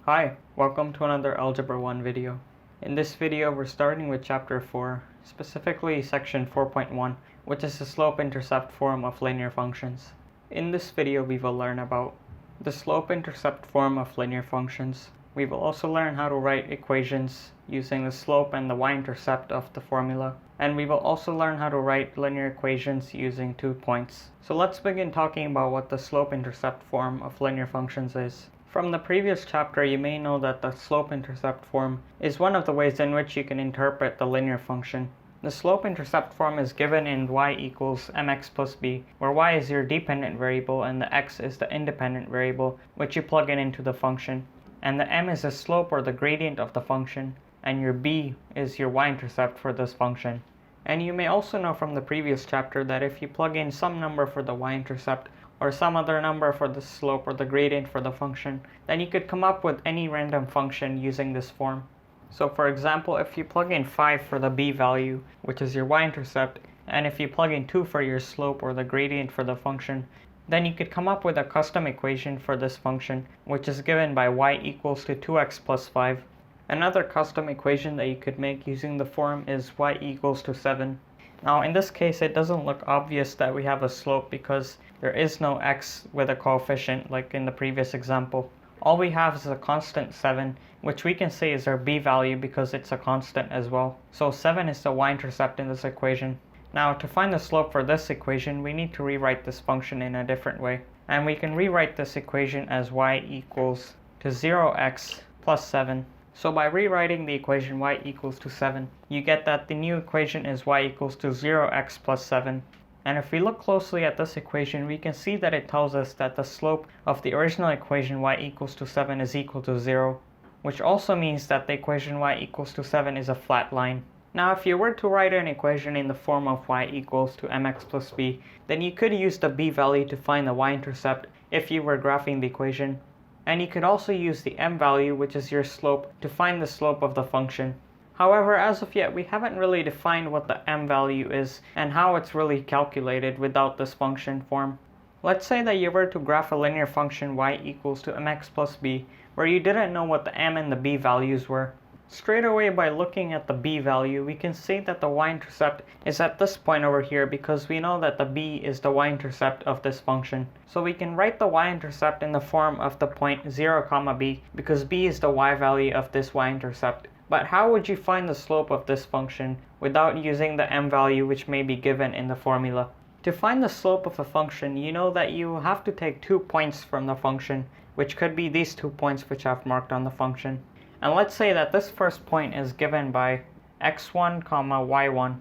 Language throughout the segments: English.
Hi, welcome to another Algebra 1 video. In this video, we're starting with Chapter 4, specifically Section 4.1, which is the slope-intercept form of linear functions. In this video, we will learn about the slope-intercept form of linear functions. We will also learn how to write equations using the slope and the y-intercept of the formula. And we will also learn how to write linear equations using 2 points. So let's begin talking about what the slope-intercept form of linear functions is. From the previous chapter, you may know that the slope-intercept form is one of the ways in which you can interpret the linear function. The slope-intercept form is given in y equals mx plus b, where y is your dependent variable and the x is the independent variable, which you plug into the function. And the m is the slope or the gradient of the function, and your b is your y-intercept for this function. And you may also know from the previous chapter that if you plug in some number for the y-intercept, or some other number for the slope or the gradient for the function, then you could come up with any random function using this form. So for example, if you plug in 5 for the b value, which is your y-intercept, and if you plug in 2 for your slope or the gradient for the function, then you could come up with a custom equation for this function, which is given by y equals to 2x plus 5. Another custom equation that you could make using the form is y equals to 7. Now in this case, it doesn't look obvious that we have a slope because there is no x with a coefficient like in the previous example. All we have is a constant 7, which we can say is our b value because it's a constant as well. So 7 is the y-intercept in this equation. Now to find the slope for this equation, we need to rewrite this function in a different way. And we can rewrite this equation as y equals to 0x plus 7. So by rewriting the equation y equals to 7, you get that the new equation is y equals to 0x plus 7. And if we look closely at this equation, we can see that it tells us that the slope of the original equation y equals to 7 is equal to 0, which also means that the equation y equals to 7 is a flat line. Now if you were to write an equation in the form of y equals to mx plus b, then you could use the b value to find the y-intercept if you were graphing the equation. And you could also use the m value, which is your slope, to find the slope of the function. However, as of yet, we haven't really defined what the m value is and how it's really calculated without this function form. Let's say that you were to graph a linear function y equals to mx plus b, where you didn't know what the m and the b values were. Straight away, by looking at the b value, we can see that the y-intercept is at this point over here because we know that the b is the y-intercept of this function. So we can write the y-intercept in the form of the point 0, b because b is the y value of this y-intercept. But how would you find the slope of this function without using the m value which may be given in the formula? To find the slope of a function, you know that you have to take 2 points from the function, which could be these 2 points which I've marked on the function. And let's say that this first point is given by x1, y1.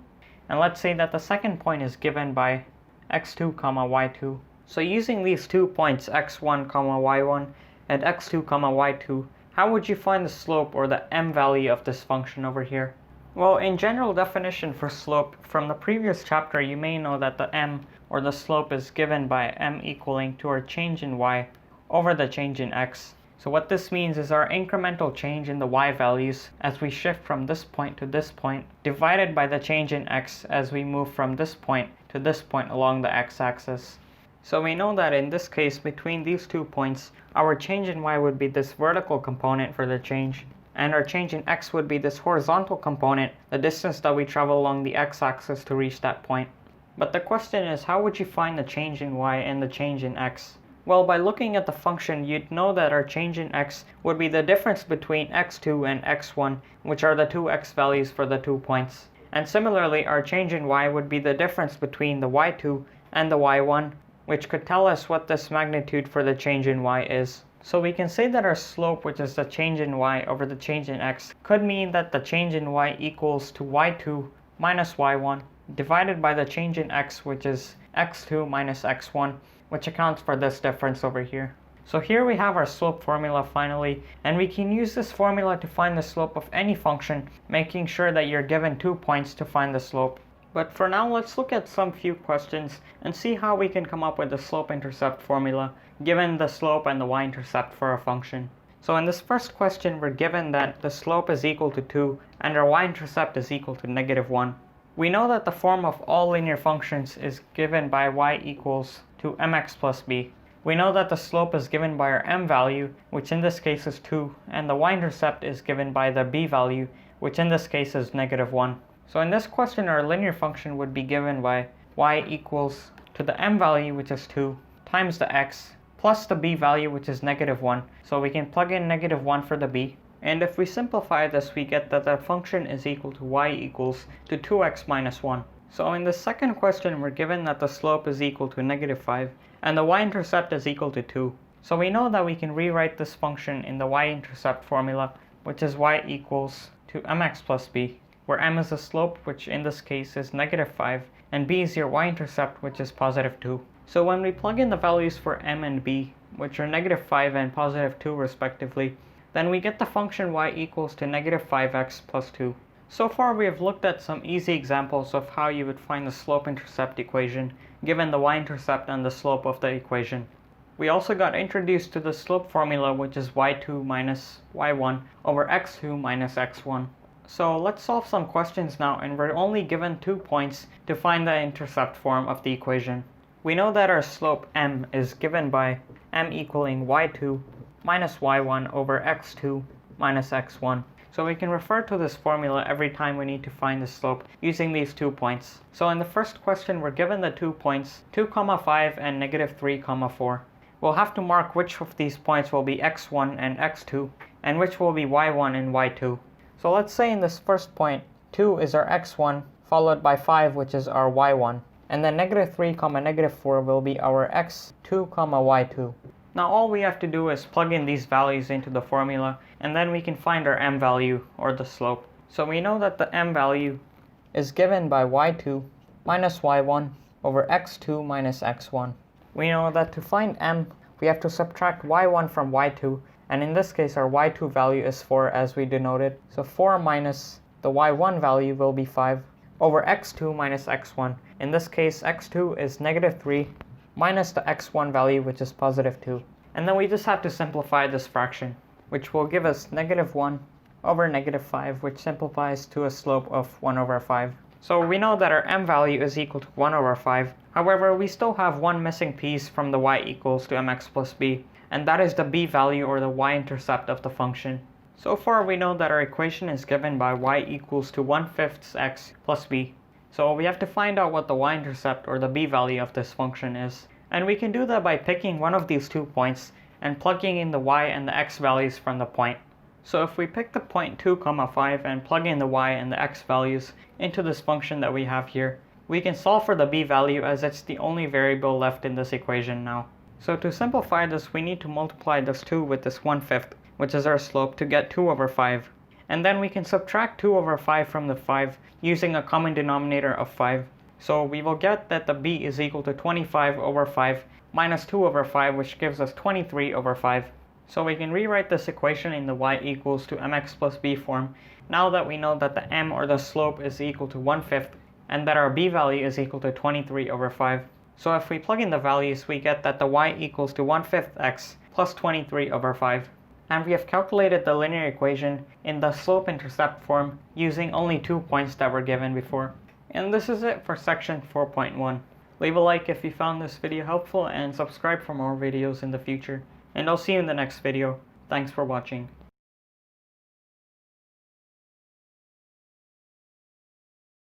And let's say that the second point is given by x2, y2. So using these 2 points, x1, y1 and x2, y2, how would you find the slope or the m value of this function over here? Well, in general definition for slope, from the previous chapter you may know that the m or the slope is given by m equaling to our change in y over the change in x. So what this means is our incremental change in the y values as we shift from this point to this point, divided by the change in x as we move from this point to this point along the x-axis. So we know that in this case, between these 2 points, our change in y would be this vertical component for the change, and our change in x would be this horizontal component, the distance that we travel along the x-axis to reach that point. But the question is, how would you find the change in y and the change in x? Well, by looking at the function, you'd know that our change in x would be the difference between x2 and x1, which are the 2 x values for the 2 points. And similarly, our change in y would be the difference between the y2 and the y1, which could tell us what this magnitude for the change in y is. So we can say that our slope, which is the change in y over the change in x, could mean that the change in y equals to y2 minus y1 divided by the change in x, which is x2 minus x1, which accounts for this difference over here. So here we have our slope formula finally, and we can use this formula to find the slope of any function, making sure that you're given 2 points to find the slope. But for now, let's look at some few questions and see how we can come up with the slope-intercept formula given the slope and the y-intercept for a function. So in this first question, we're given that the slope is equal to 2 and our y-intercept is equal to -1. We know that the form of all linear functions is given by y equals to mx plus b. We know that the slope is given by our m value, which in this case is 2, and the y-intercept is given by the b value, which in this case is -1. So in this question, our linear function would be given by y equals to the m value, which is 2, times the x, plus the b value, which is -1. So we can plug in -1 for the b. And if we simplify this, we get that the function is equal to y equals to 2x minus 1. So in the second question, we're given that the slope is equal to -5, and the y-intercept is equal to 2. So we know that we can rewrite this function in the y-intercept formula, which is y equals to mx plus b, where m is the slope, which in this case is -5, and b is your y-intercept, which is +2. So when we plug in the values for m and b, which are -5 and +2 respectively, then we get the function y equals to -5x plus 2. So far we have looked at some easy examples of how you would find the slope-intercept equation given the y-intercept and the slope of the equation. We also got introduced to the slope formula, which is y2 minus y1 over x2 minus x1. So let's solve some questions now, and we're only given 2 points to find the intercept form of the equation. We know that our slope m is given by m equaling y2 minus y1 over x2 minus x1. So we can refer to this formula every time we need to find the slope using these 2 points. So in the first question, we're given the 2 points, 2, 5 and -3, 4. We'll have to mark which of these points will be x1 and x2, and which will be y1 and y2. So let's say in this first point, 2 is our x1, followed by 5, which is our y1. And then -3, -4 will be our x2, y2. Now all we have to do is plug in these values into the formula, and then we can find our m value, or the slope. So we know that the m value is given by y2 minus y1 over x2 minus x1. We know that to find m, we have to subtract y1 from y2, and in this case our y2 value is 4 as we denoted. So 4 minus the y1 value will be 5 over x2 minus x1. In this case x2 is -3 minus the x1 value, which is +2. And then we just have to simplify this fraction, which will give us -1 over -5, which simplifies to a slope of 1 over 5. So we know that our m value is equal to 1 over 5. However, we still have one missing piece from the y equals to mx plus b, and that is the b value, or the y-intercept of the function. So far we know that our equation is given by y equals to 1/5 x plus b. So we have to find out what the y-intercept, or the b value of this function is. And we can do that by picking one of these 2 points and plugging in the y and the x values from the point. So if we pick the point 2, 5 and plug in the y and the x values into this function that we have here, we can solve for the b value, as it's the only variable left in this equation now. So to simplify this, we need to multiply this 2 with this 1/5, which is our slope, to get 2 over 5. And then we can subtract 2 over 5 from the 5 using a common denominator of 5. So we will get that the b is equal to 25 over 5 minus 2 over 5, which gives us 23 over 5. So we can rewrite this equation in the y equals to mx plus b form, now that we know that the m, or the slope, is equal to 1/5 and that our b value is equal to 23 over 5. So if we plug in the values, we get that the y equals to 1/5 x plus 23 over 5. And we have calculated the linear equation in the slope-intercept form using only 2 points that were given before. And this is it for section 4.1. Leave a like if you found this video helpful, and subscribe for more videos in the future. And I'll see you in the next video. Thanks for watching.